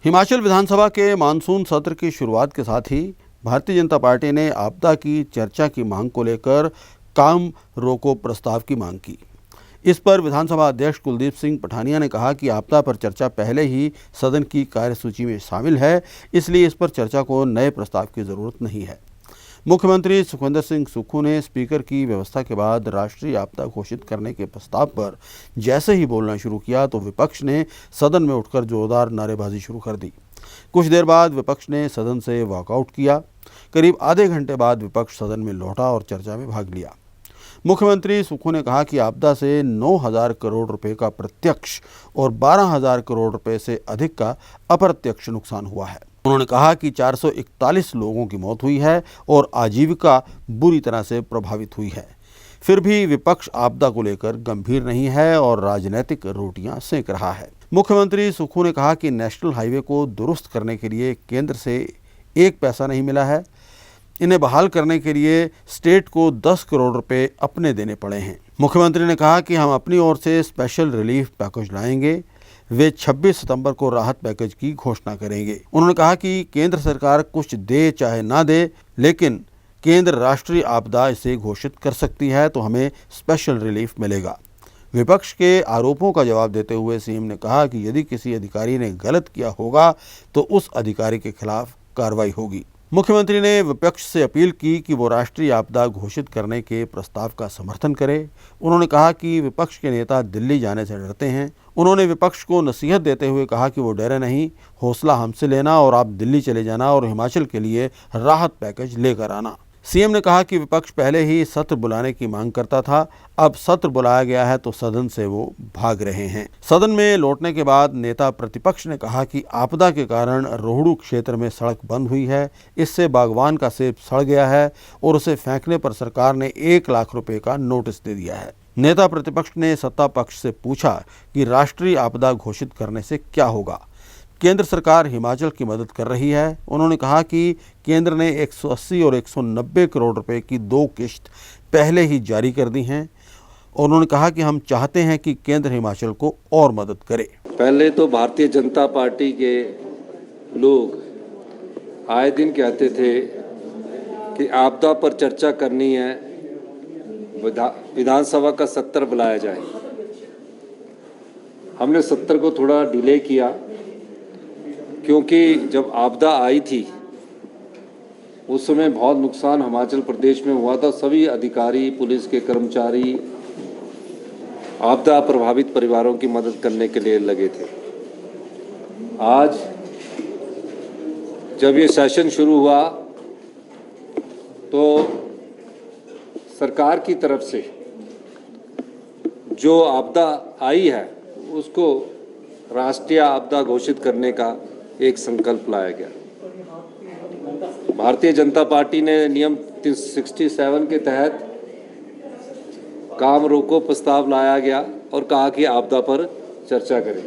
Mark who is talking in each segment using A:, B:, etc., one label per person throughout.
A: हिमाचल विधानसभा के मानसून सत्र की शुरुआत के साथ ही भारतीय जनता पार्टी ने आपदा की चर्चा की मांग को लेकर काम रोको प्रस्ताव की मांग की। इस पर विधानसभा अध्यक्ष कुलदीप सिंह पठानिया ने कहा कि आपदा पर चर्चा पहले ही सदन की कार्यसूची में शामिल है, इसलिए इस पर चर्चा को नए प्रस्ताव की जरूरत नहीं है। मुख्यमंत्री सुखविंदर सिंह सुक्खू ने स्पीकर की व्यवस्था के बाद राष्ट्रीय आपदा घोषित करने के प्रस्ताव पर जैसे ही बोलना शुरू किया तो विपक्ष ने सदन में उठकर जोरदार नारेबाजी शुरू कर दी। कुछ देर बाद विपक्ष ने सदन से वॉकआउट किया। करीब आधे घंटे बाद विपक्ष सदन में लौटा और चर्चा में भाग लिया। मुख्यमंत्री सुक्खू ने कहा कि आपदा से 9,000 करोड़ रुपए का प्रत्यक्ष और 12,000 करोड़ रुपए से अधिक का अप्रत्यक्ष नुकसान हुआ है। उन्होंने कहा कि 441 लोगों की मौत हुई है और आजीविका बुरी तरह से प्रभावित हुई है। फिर भी विपक्ष आपदा को लेकर गंभीर नहीं है और राजनीतिक रोटियां सेक रहा है। मुख्यमंत्री सुक्खू ने कहा कि नेशनल हाईवे को दुरुस्त करने के लिए केंद्र से एक पैसा नहीं मिला है। इन्हें बहाल करने के लिए स्टेट को 10 करोड़ रुपए अपने देने पड़े हैं। मुख्यमंत्री ने कहा कि हम अपनी ओर से स्पेशल रिलीफ पैकेज लाएंगे। वे 26 सितंबर को राहत पैकेज की घोषणा करेंगे। उन्होंने कहा कि केंद्र सरकार कुछ दे चाहे ना दे, लेकिन केंद्र राष्ट्रीय आपदा इसे घोषित कर सकती है तो हमें स्पेशल रिलीफ मिलेगा। विपक्ष के आरोपों का जवाब देते हुए सीएम ने कहा कि यदि किसी अधिकारी ने गलत किया होगा तो उस अधिकारी के खिलाफ कार्रवाई होगी। मुख्यमंत्री ने विपक्ष से अपील की कि वो राष्ट्रीय आपदा घोषित करने के प्रस्ताव का समर्थन करे। उन्होंने कहा कि विपक्ष के नेता दिल्ली जाने से डरते हैं। उन्होंने विपक्ष को नसीहत देते हुए कहा कि वो डरे नहीं, हौसला हमसे लेना और आप दिल्ली चले जाना और हिमाचल के लिए राहत पैकेज लेकर आना। सीएम ने कहा कि विपक्ष पहले ही सत्र बुलाने की मांग करता था, अब सत्र बुलाया गया है तो सदन से वो भाग रहे हैं। सदन में लौटने के बाद नेता प्रतिपक्ष ने कहा कि आपदा के कारण रोहडू क्षेत्र में सड़क बंद हुई है, इससे बागवान का सेब सड़ गया है और उसे फेंकने पर सरकार ने 1 लाख रुपए का नोटिस दे दिया है। नेता प्रतिपक्ष ने सत्ता पक्ष से पूछा कि राष्ट्रीय आपदा घोषित करने से क्या होगा। केंद्र सरकार हिमाचल की मदद कर रही है। उन्होंने कहा कि केंद्र ने 180 और 190 करोड़ रुपए की 2 किश्त पहले ही जारी कर दी हैं। उन्होंने कहा कि हम चाहते हैं कि केंद्र हिमाचल को और मदद करे।
B: पहले तो भारतीय जनता पार्टी के लोग आए दिन कहते थे कि आपदा पर चर्चा करनी है, विधानसभा का सत्र बुलाया जाए। हमने सत्र को थोड़ा डिले किया क्योंकि जब आपदा आई थी उस समय बहुत नुकसान हिमाचल प्रदेश में हुआ था। सभी अधिकारी, पुलिस के कर्मचारी आपदा प्रभावित परिवारों की मदद करने के लिए लगे थे। आज जब ये सेशन शुरू हुआ तो सरकार की तरफ से जो आपदा आई है उसको राष्ट्रीय आपदा घोषित करने का एक संकल्प लाया गया। भारतीय जनता पार्टी ने नियम 67 के तहत काम रोको प्रस्ताव लाया गया और कहा कि आपदा पर चर्चा करें।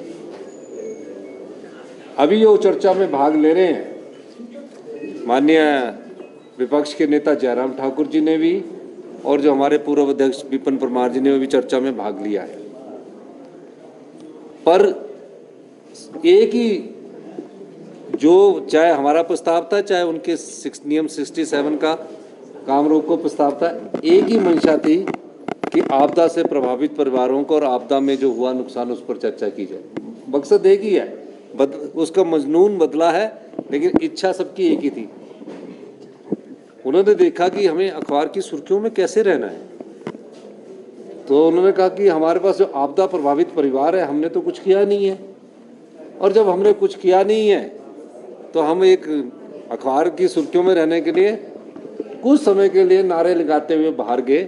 B: अभी जो चर्चा में भाग ले रहे हैं माननीय विपक्ष के नेता जयराम ठाकुर जी ने भी और जो हमारे पूर्व अध्यक्ष विपिन परमार जी ने भी चर्चा में भाग लिया है। पर एक ही जो चाहे हमारा प्रस्ताव था चाहे उनके नियम 67 का काम रोको प्रस्ताव था, एक ही मंशा थी कि आपदा से प्रभावित परिवारों को और आपदा में जो हुआ नुकसान उस पर चर्चा की जाए। मकसद एक ही है, उसका मजनून बदला है लेकिन इच्छा सबकी एक ही थी। उन्होंने देखा कि हमें अखबार की सुर्खियों में कैसे रहना है, तो उन्होंने कहा कि हमारे पास जो आपदा प्रभावित परिवार है हमने तो कुछ किया नहीं है, और जब हमने कुछ किया नहीं है तो हम एक अखबार की सुर्खियों में रहने के लिए कुछ समय के लिए नारे लगाते हुए बाहर गए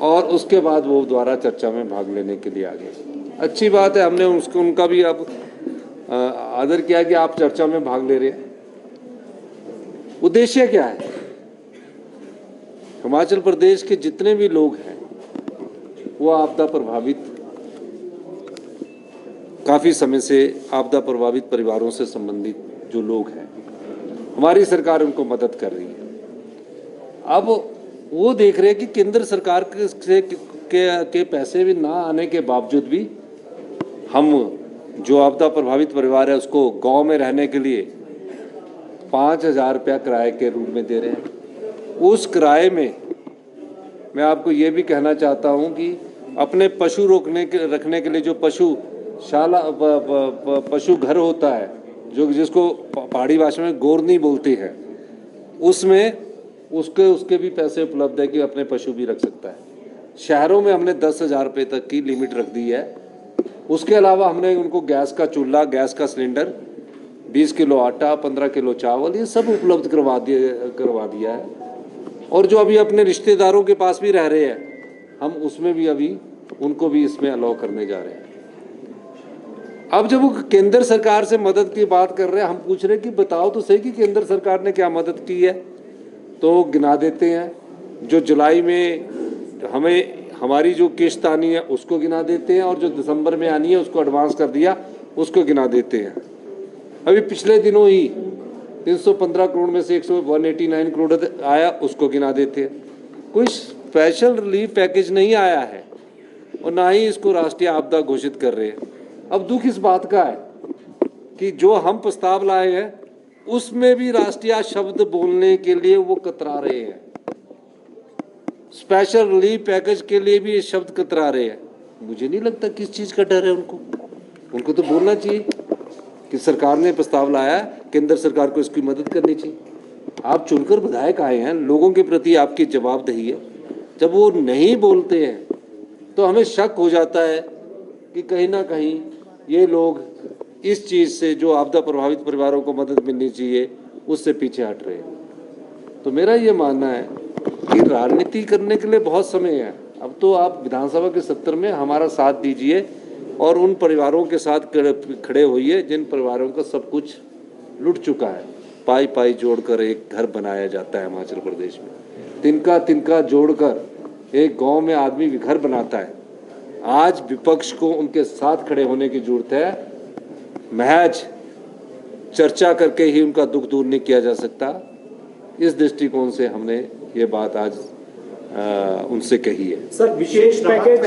B: और उसके बाद वो दोबारा चर्चा में भाग लेने के लिए आ गए। अच्छी बात है, हमने उनका भी अब आदर किया कि आप चर्चा में भाग ले रहे हैं। उद्देश्य क्या है? हिमाचल प्रदेश के जितने भी लोग हैं वो आपदा प्रभावित काफ़ी समय से आपदा प्रभावित परिवारों से संबंधित जो लोग हैं, हमारी सरकार उनको मदद कर रही है। अब वो देख रहे हैं कि केंद्र सरकार के पैसे भी ना आने के बावजूद भी हम जो आपदा प्रभावित परिवार है उसको गांव में रहने के लिए 5,000 रुपया किराए के रूप में दे रहे हैं। उस किराए में मैं आपको ये भी कहना चाहता हूँ कि अपने पशु रखने के लिए जो पशुशाला पशु घर होता है, जो जिसको पहाड़ी भाषा में गोरनी बोलती है, उसमें उसके भी पैसे उपलब्ध है कि अपने पशु भी रख सकता है। शहरों में हमने 10,000 रुपये तक की लिमिट रख दी है। उसके अलावा हमने उनको गैस का चूल्हा, गैस का सिलेंडर, 20 किलो आटा, 15 किलो चावल, ये सब उपलब्ध करवा दिया है। और जो अभी अपने रिश्तेदारों के पास भी रह रहे हैं, हम उसमें भी अभी उनको भी इसमें अलाउ करने जा रहे हैं। अब जब वो केंद्र सरकार से मदद की बात कर रहे हैं, हम पूछ रहे हैं कि बताओ तो सही कि केंद्र सरकार ने क्या मदद की है, तो गिना देते हैं। जो जुलाई में हमारी जो किश्त आनी है उसको गिना देते हैं, और जो दिसंबर में आनी है उसको एडवांस कर दिया, उसको गिना देते हैं। अभी पिछले दिनों ही 315 करोड़ में से 189 करोड़ आया, उसको गिना देते हैं। कोई स्पेशल रिलीफ पैकेज नहीं आया है और ना ही इसको राष्ट्रीय आपदा घोषित कर रहे हैं। अब दुख इस बात का है कि जो हम प्रस्ताव लाए हैं उसमें भी राष्ट्रीय शब्द बोलने के लिए वो कतरा रहे हैं। स्पेशल रिलीफ पैकेज के लिए भी ये शब्द कतरा रहे हैं। मुझे नहीं लगता किस चीज़ का डर है उनको तो बोलना चाहिए कि सरकार ने प्रस्ताव लाया है, केंद्र सरकार को इसकी मदद करनी चाहिए। आप चुनकर विधायक आए हैं, लोगों के प्रति आपकी जवाबदेही है। जब वो नहीं बोलते हैं तो हमें शक हो जाता है कि कहीं ना कहीं ये लोग इस चीज़ से, जो आपदा प्रभावित परिवारों को मदद मिलनी चाहिए, उससे पीछे हट रहे हैं। तो मेरा ये मानना है कि राजनीति करने के लिए बहुत समय है। अब तो आप विधानसभा के सत्र में हमारा साथ दीजिए और उन परिवारों के साथ खड़े होइए जिन परिवारों का सब कुछ लुट चुका है। पाई पाई जोड़कर एक घर बनाया जाता है हिमाचल प्रदेश में, तिनका तिनका जोड़कर एक गांव में आदमी घर बनाता है। आज विपक्ष को उनके साथ खड़े होने की जरूरत है। महज चर्चा करके ही उनका दुख दूर नहीं किया जा सकता। इस दृष्टिकोण से हमने ये बात आज उनसे कही है।
C: सर, विशेष पैकेज